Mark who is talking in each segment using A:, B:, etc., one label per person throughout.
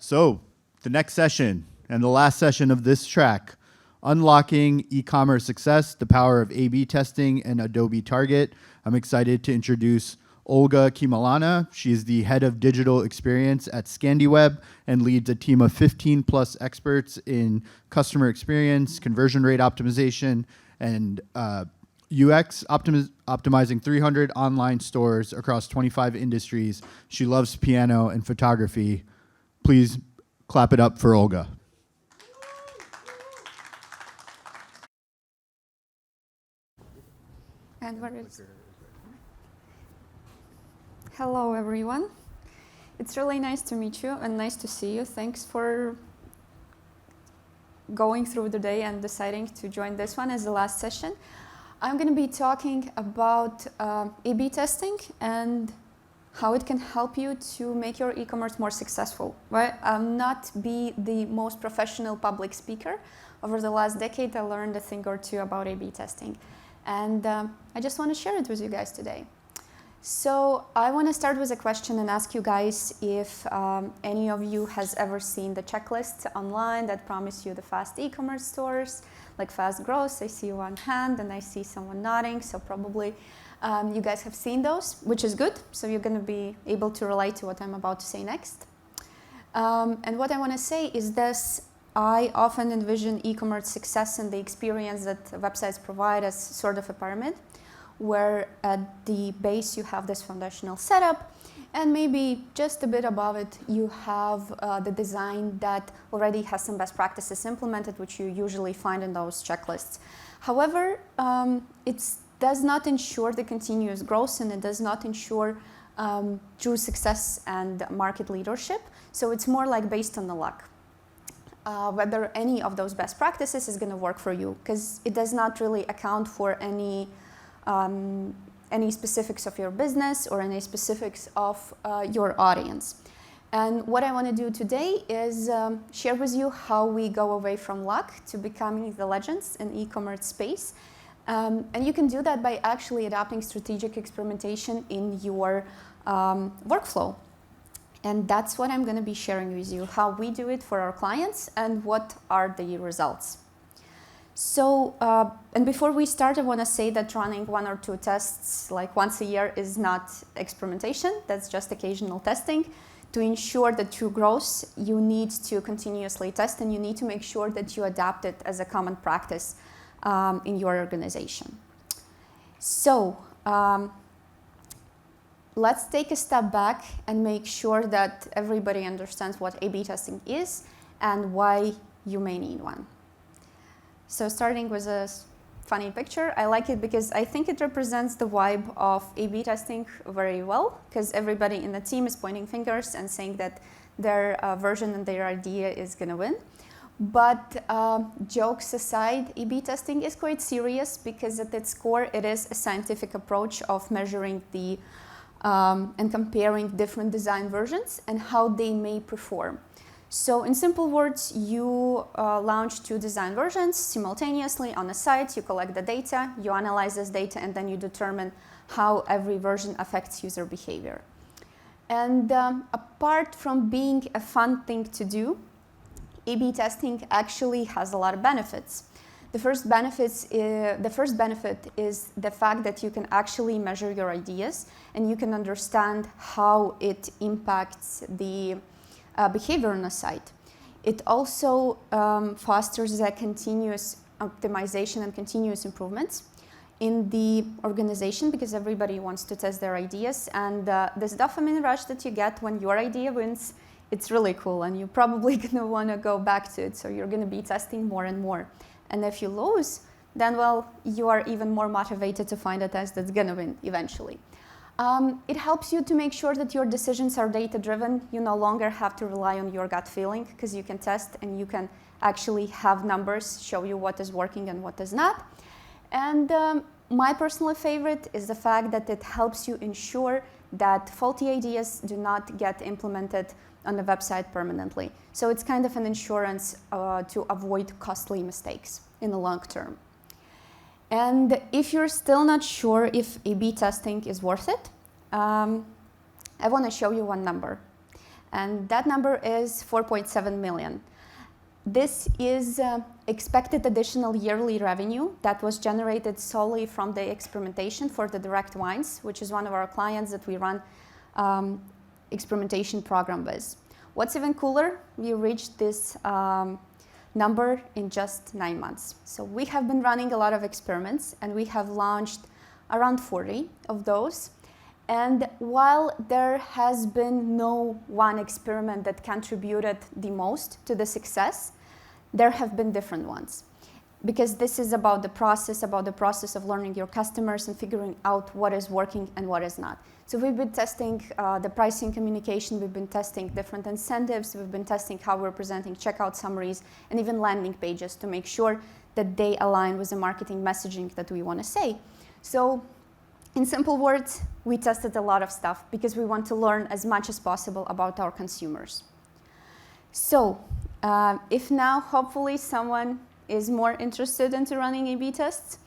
A: So the next session and the last session of this track, Unlocking E-commerce Success, the Power of A/B Testing and Adobe Target. I'm excited to introduce Olga Kimalana. She's the head of digital experience at ScandiWeb and leads a team of 15 plus experts in customer experience, conversion rate optimization, and UX optimizing 300 online stores across 25 industries. She loves piano and photography. Please clap it up for Olga.
B: And where is? Hello, everyone. It's really nice to meet you and nice to see you. Thanks for going through the day and deciding to join this one as the last session. I'm going to be talking about A/B testing and how it can help you to make your e-commerce more successful. Right? I'm not be the most professional public speaker. Over the last decade, I learned a thing or two about A/B testing. And I just want to share it with you guys today. So I want to start with a question and ask you guys if any of you has ever seen the checklists online that promise you the fast e-commerce stores, like fast growth. I see one hand and I see someone nodding, so probably you guys have seen those, which is good. So you're going to be able to relate to what I'm about to say next. And what I want to say is this. I often envision e-commerce success and the experience that websites provide as sort of a pyramid, where at the base you have this foundational setup, and maybe just a bit above it you have the design that already has some best practices implemented, which you usually find in those checklists. However, it does not ensure the continuous growth, and it does not ensure true success and market leadership. So it's more like based on the luck. Whether any of those best practices is going to work for you, because it does not really account for any specifics of your business or any specifics of your audience. And what I want to do today is share with you how we go away from luck to becoming the legends in e-commerce space. And you can do that by actually adopting strategic experimentation in your workflow. And that's what I'm going to be sharing with you, how we do it for our clients and what are the results. So, and before we start, I want to say that running one or two tests like once a year is not experimentation. That's just occasional testing. To ensure the true growth, you need to continuously test, and you need to make sure that you adapt it as a common practice in your organization. So, let's take a step back and make sure that everybody understands what A/B testing is and why you may need one. So starting with a funny picture, I like it because I think it represents the vibe of A/B testing very well, because everybody in the team is pointing fingers and saying that their version and their idea is going to win. But jokes aside, A/B testing is quite serious because at its core it is a scientific approach of measuring the and comparing different design versions and how they may perform. So in simple words, you launch two design versions simultaneously on a site, you collect the data, you analyze this data, and then you determine how every version affects user behavior. And apart from being a fun thing to do, A/B testing actually has a lot of benefits. The first benefit is the fact that you can actually measure your ideas and you can understand how it impacts the behavior on a site. It also fosters the continuous optimization and continuous improvements in the organization, because everybody wants to test their ideas, and this dopamine rush that you get when your idea wins, it's really cool, and you're probably going to want to go back to it, so you're going to be testing more and more. And if you lose, then, well, you are even more motivated to find a test that's going to win eventually. It helps you to make sure that your decisions are data-driven. You no longer have to rely on your gut feeling, because you can test and you can actually have numbers show you what is working and what is not. And my personal favorite is the fact that it helps you ensure that faulty ideas do not get implemented on the website permanently. So it's kind of an insurance to avoid costly mistakes in the long term. And if you're still not sure if A/B testing is worth it, I want to show you one number. and that number is 4.7 million. This is expected additional yearly revenue that was generated solely from the experimentation for the Direct Wines, which is one of our clients that we run experimentation program with. What's even cooler, we reached this number in just 9 months. So we have been running a lot of experiments, and we have launched around 40 of those. And while there has been no one experiment that contributed the most to the success, there have been different ones. Because this is about the process of learning your customers and figuring out what is working and what is not. So we've been testing the pricing communication, we've been testing different incentives, we've been testing how we're presenting checkout summaries, and even landing pages to make sure that they align with the marketing messaging that we want to say. So in simple words, we tested a lot of stuff because we want to learn as much as possible about our consumers. So if now hopefully someone is more interested into running A/B tests,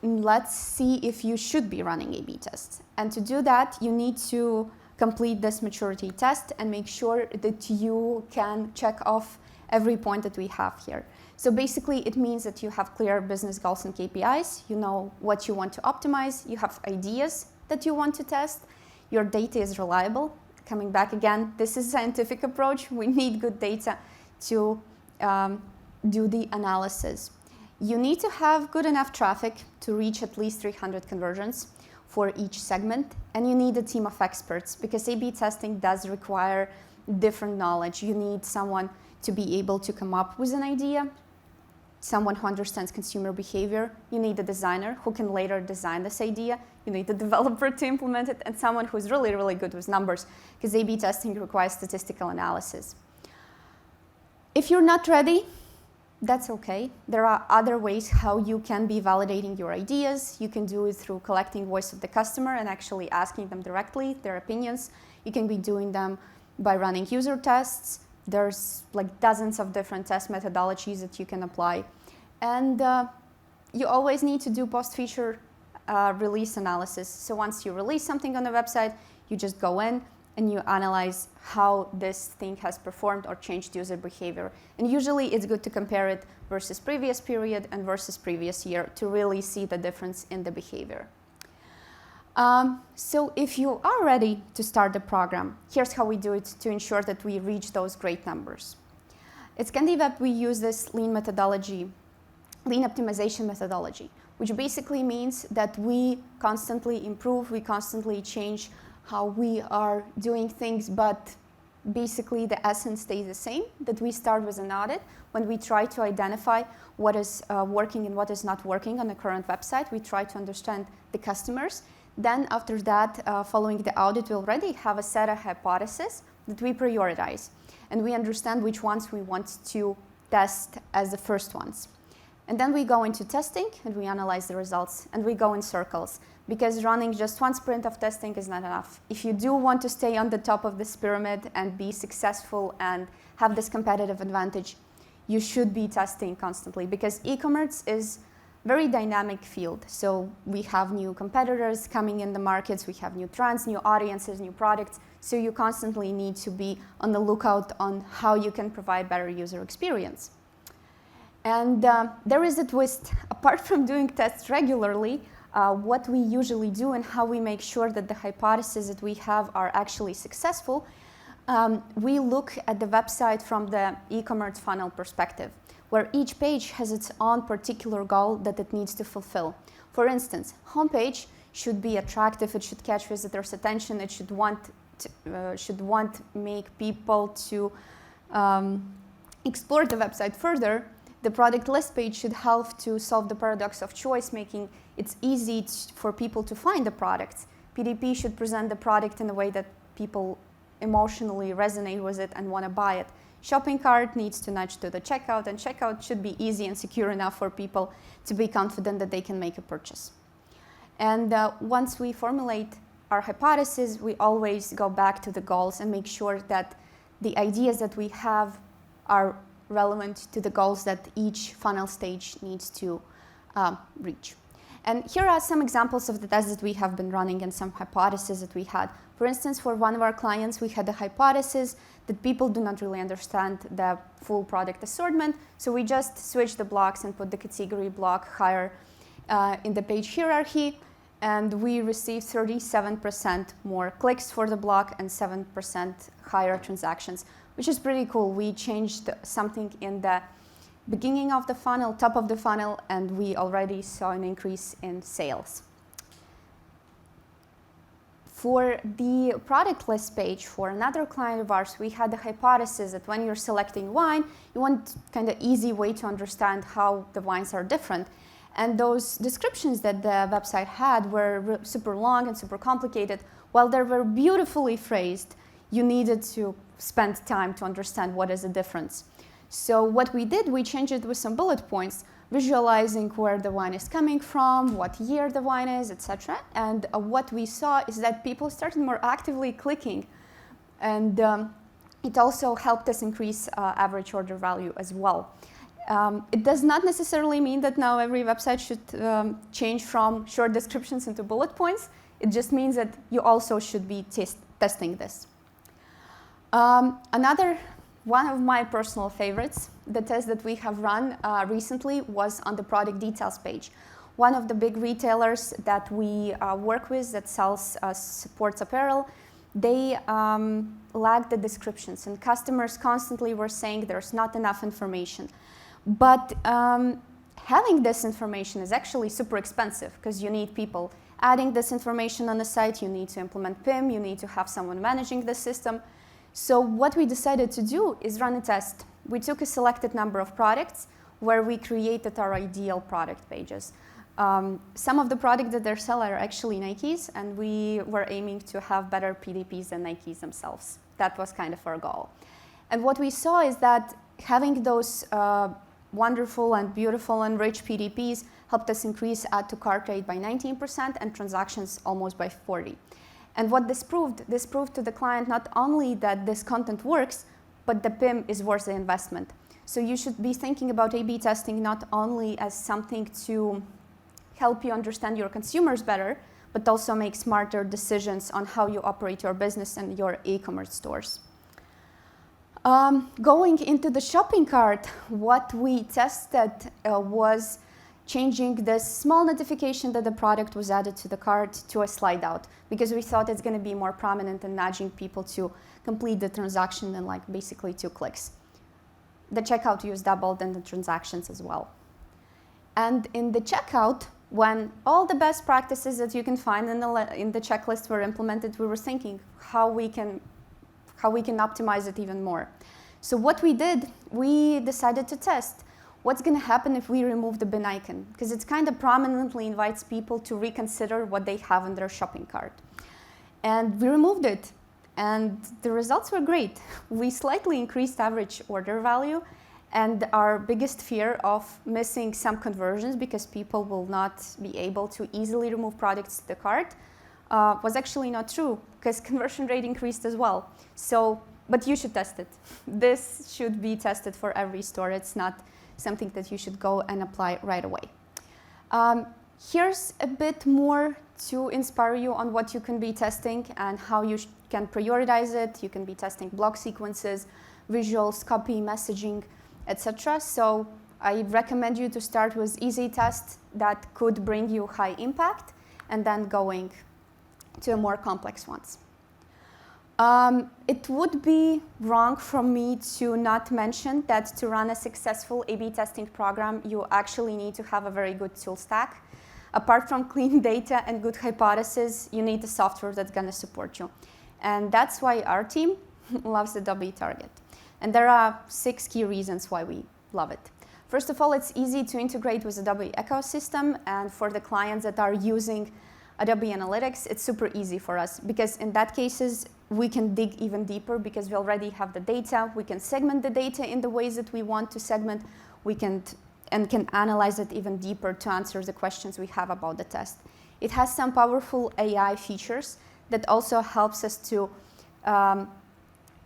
B: let's see if you should be running A/B tests. And to do that, you need to complete this maturity test and make sure that you can check off every point that we have here. So basically, it means that you have clear business goals and KPIs, you know what you want to optimize, you have ideas that you want to test, your data is reliable. Coming back again, this is a scientific approach. We need good data to do the analysis. You need to have good enough traffic to reach at least 300 conversions for each segment, and you need a team of experts because A/B testing does require different knowledge. You need someone to be able to come up with an idea, someone who understands consumer behavior. You need a designer who can later design this idea. You need a developer to implement it, and someone who's really, really good with numbers because A/B testing requires statistical analysis. If you're not ready, that's okay. There are other ways how you can be validating your ideas. You can do it through collecting voice of the customer and actually asking them directly their opinions. You can be doing them by running user tests. There's like dozens of different test methodologies that you can apply. And you always need to do post-feature release analysis. So once you release something on the website, you just go in and you analyze how this thing has performed or changed user behavior. And usually it's good to compare it versus previous period and versus previous year to really see the difference in the behavior. So if you are ready to start the program, here's how we do it to ensure that we reach those great numbers. At ScandiWeb, we use this lean methodology, lean optimization methodology, which basically means that we constantly improve, we constantly change how we are doing things, but basically the essence stays the same, that we start with an audit. When we try to identify what is working and what is not working on the current website, we try to understand the customers. Then after that, following the audit, we already have a set of hypotheses that we prioritize. And we understand which ones we want to test as the first ones. And then we go into testing and we analyze the results and we go in circles because running just one sprint of testing is not enough. If you do want to stay on the top of this pyramid and be successful and have this competitive advantage, you should be testing constantly because e-commerce is a very dynamic field. So we have new competitors coming in the markets, we have new trends, new audiences, new products. So you constantly need to be on the lookout on how you can provide better user experience. And there is a twist. Apart from doing tests regularly, what we usually do and how we make sure that the hypotheses that we have are actually successful, we look at the website from the e-commerce funnel perspective, where each page has its own particular goal that it needs to fulfill. For instance, homepage should be attractive, it should catch visitors' attention, it should make people to explore the website further. The product list page should help to solve the paradox of choice, making it easy for people to find the products. PDP should present the product in a way that people emotionally resonate with it and want to buy it. Shopping cart needs to nudge to the checkout, and checkout should be easy and secure enough for people to be confident that they can make a purchase. And once we formulate our hypothesis, we always go back to the goals and make sure that the ideas that we have are relevant to the goals that each funnel stage needs to reach. And here are some examples of the tests that we have been running and some hypotheses that we had. For instance, for one of our clients, we had a hypothesis that people do not really understand the full product assortment. So we just switched the blocks and put the category block higher in the page hierarchy. And we received 37% more clicks for the block and 7% higher transactions, which is pretty cool. We changed something in the beginning of the funnel, top of the funnel, and we already saw an increase in sales. For the product list page for another client of ours, we had the hypothesis that when you're selecting wine, you want kind of easy way to understand how the wines are different. And those descriptions that the website had were super long and super complicated. While they were beautifully phrased, you needed to spend time to understand what is the difference. So what we did, we changed it with some bullet points, visualizing where the wine is coming from, what year the wine is, etc. And what we saw is that people started more actively clicking. And it also helped us increase average order value as well. It does not necessarily mean that now every website should change from short descriptions into bullet points. It just means that you also should be testing this. Another one of my personal favorites, the test that we have run recently, was on the product details page. One of the big retailers that we work with that sells sports apparel, they lacked the descriptions, and customers constantly were saying there's not enough information. But having this information is actually super expensive because you need people adding this information on the site, you need to implement PIM, you need to have someone managing the system. So what we decided to do is run a test. We took a selected number of products where we created our ideal product pages. Some of the products that they sell are actually Nikes, and we were aiming to have better PDPs than Nikes themselves. That was kind of our goal. And what we saw is that having those wonderful and beautiful and rich PDPs helped us increase add to cart rate by 19% and transactions almost by 40%. And what this proved to the client not only that this content works, but the PIM is worth the investment. So you should be thinking about A/B testing not only as something to help you understand your consumers better, but also make smarter decisions on how you operate your business and your e-commerce stores. Going into the shopping cart, what we tested was changing this small notification that the product was added to the cart to a slide out, because we thought it's going to be more prominent in nudging people to complete the transaction in like basically 2 clicks. The checkout use doubled and the transactions as well. And in the checkout, when all the best practices that you can find in the checklist were implemented, we were thinking how we can optimize it even more. So what we did, we decided to test what's going to happen if we remove the bin icon, because it kind of prominently invites people to reconsider what they have in their shopping cart. And we removed it, and the results were great. We slightly increased average order value, and our biggest fear of missing some conversions because people will not be able to easily remove products to the cart was actually not true, because conversion rate increased as well. So, but you should test it. This should be tested for every store. It's not something that you should go and apply right away. Here's a bit more to inspire you on what you can be testing and how you can prioritize it. You can be testing block sequences, visuals, copy, messaging, etc. So I recommend you to start with easy tests that could bring you high impact and then going to more complex ones. It would be wrong from me to not mention that to run a successful A/B testing program, you actually need to have a very good tool stack. Apart from clean data and good hypotheses, you need the software that's going to support you. And that's why our team loves Adobe Target. And there are 6 key reasons why we love it. First of all, it's easy to integrate with Adobe ecosystem, and for the clients that are using Adobe Analytics, it's super easy for us, because in that cases, we can dig even deeper because we already have the data. We can segment the data in the ways that we want to segment. We can analyze it even deeper to answer the questions we have about the test. It has some powerful AI features that also helps us to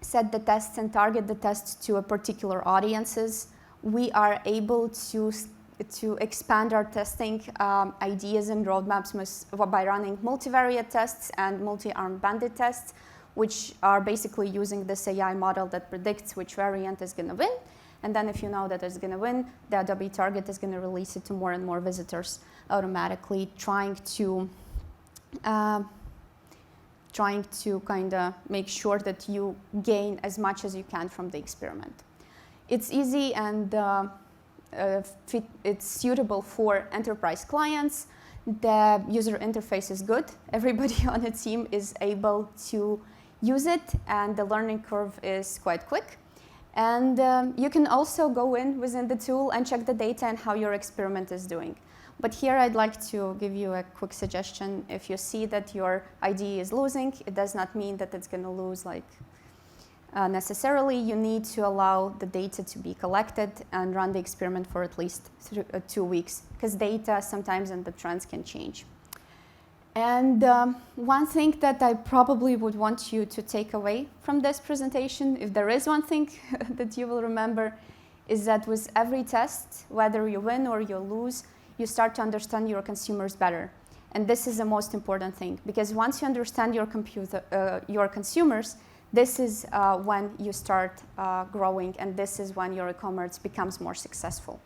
B: set the tests and target the tests to a particular audiences. We are able to to expand our testing ideas and roadmaps by running multivariate tests and multi-arm bandit tests, which are basically using this AI model that predicts which variant is going to win. And then if you know that it's going to win, the Adobe Target is going to release it to more and more visitors automatically, trying to kind of make sure that you gain as much as you can from the experiment. It's easy and it's suitable for enterprise clients. The user interface is good. Everybody on the team is able to use it, and the learning curve is quite quick. And you can also go in within the tool and check the data and how your experiment is doing. But here I'd like to give you a quick suggestion. If you see that your IDE is losing, it does not mean that it's going to lose necessarily. You need to allow the data to be collected and run the experiment for at least 2 weeks, because data sometimes and the trends can change. And one thing that I probably would want you to take away from this presentation, if there is one thing that you will remember, is that with every test, whether you win or you lose, you start to understand your consumers better. And this is the most important thing, because once you understand your consumers, this is when you start growing, and this is when your e-commerce becomes more successful.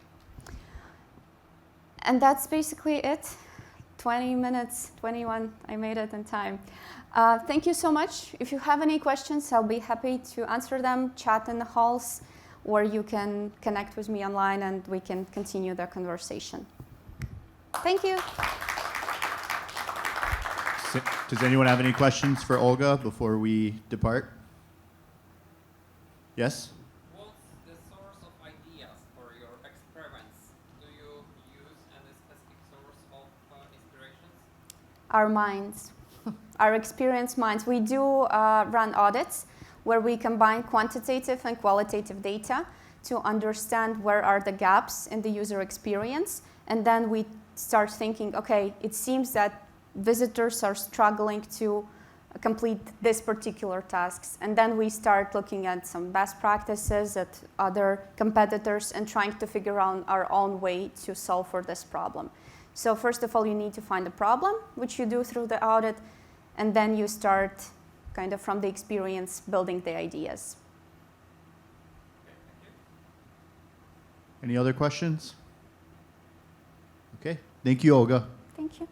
B: And that's basically it. 20 minutes, 21, I made it in time. Thank you so much. If you have any questions, I'll be happy to answer them, chat in the halls, or you can connect with me online and we can continue the conversation. Thank you.
A: Does anyone have any questions for Olga before we depart? Yes?
C: What's the source of ideas for your experiments? Do you use any specific source of inspirations?
B: Our minds, our experienced minds. We do run audits where we combine quantitative and qualitative data to understand where are the gaps in the user experience. And then we start thinking, okay, it seems that visitors are struggling to complete this particular tasks. And then we start looking at some best practices at other competitors and trying to figure out our own way to solve for this problem. So first of all, you need to find the problem, which you do through the audit, and then you start kind of from the experience building the ideas.
A: Any other questions? Okay. Thank you, Olga.
B: Thank you.